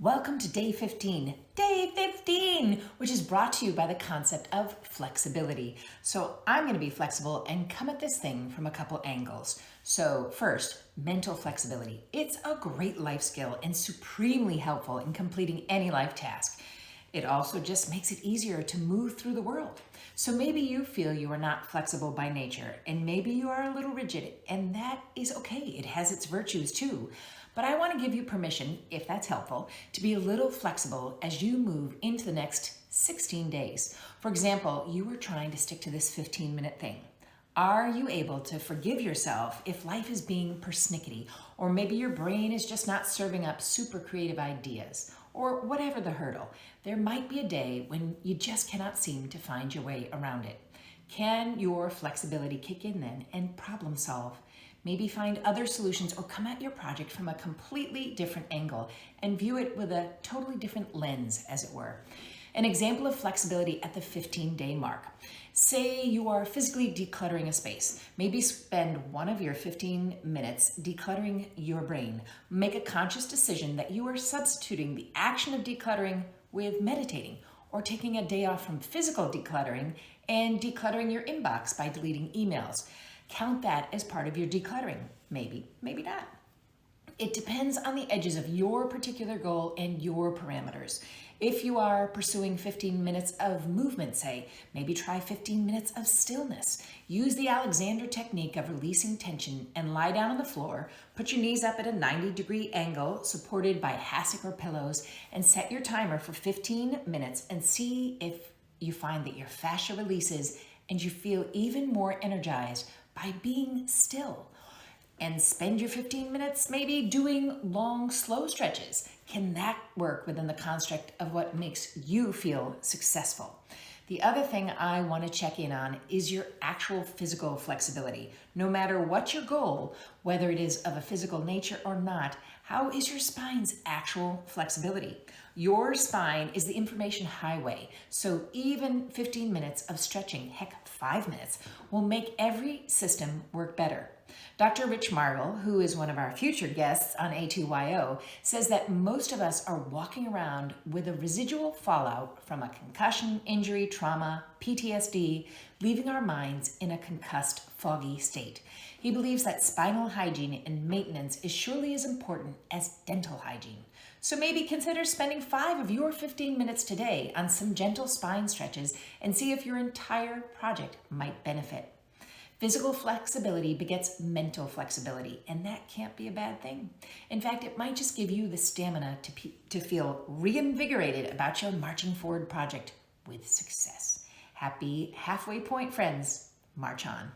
Welcome to day 15, which is brought to you by the concept of flexibility. So I'm going to be flexible and come at this thing from a couple angles. So first, mental flexibility. It's a great life skill and supremely helpful in completing any life task. It also just makes it easier to move through the world. So maybe you feel you are not flexible by nature, and maybe you are a little rigid, and that is okay. It has its virtues too. But I want to give you permission, if that's helpful, to be a little flexible as you move into the next 16 days. For example, you were trying to stick to this 15-minute thing. Are you able to forgive yourself if life is being persnickety, or maybe your brain is just not serving up super creative ideas, or whatever the hurdle? There might be a day when you just cannot seem to find your way around it. Can your flexibility kick in then and problem solve? Maybe find other solutions or come at your project from a completely different angle and view it with a totally different lens, as it were. An example of flexibility at the 15-day mark. Say you are physically decluttering a space. Maybe spend one of your 15 minutes decluttering your brain. Make a conscious decision that you are substituting the action of decluttering with meditating, or taking a day off from physical decluttering and decluttering your inbox by deleting emails. Count that as part of your decluttering. Maybe, maybe not. It depends on the edges of your particular goal and your parameters. If you are pursuing 15 minutes of movement, say, maybe try 15 minutes of stillness. Use the Alexander technique of releasing tension and lie down on the floor. Put your knees up at a 90-degree angle, supported by hassock or pillows, and set your timer for 15 minutes and see if you find that your fascia releases and you feel even more energized by being still. And spend your 15 minutes maybe doing long, slow stretches. Can that work within the construct of what makes you feel successful? The other thing I want to check in on is your actual physical flexibility. No matter what your goal, whether it is of a physical nature or not, how is your spine's actual flexibility? Your spine is the information highway, so even 15 minutes of stretching, heck, 5 minutes, will make every system work better. Dr. Rich Margle, who is one of our future guests on A2YO, says that most of us are walking around with a residual fallout from a concussion, injury, trauma, PTSD, leaving our minds in a concussed, foggy state. He believes that spinal hygiene and maintenance is surely as important as dental hygiene. So maybe consider spending 5 of your 15 minutes today on some gentle spine stretches and see if your entire project might benefit. Physical flexibility begets mental flexibility, and that can't be a bad thing. In fact, it might just give you the stamina to feel reinvigorated about your marching forward project with success. Happy halfway point, friends. March on.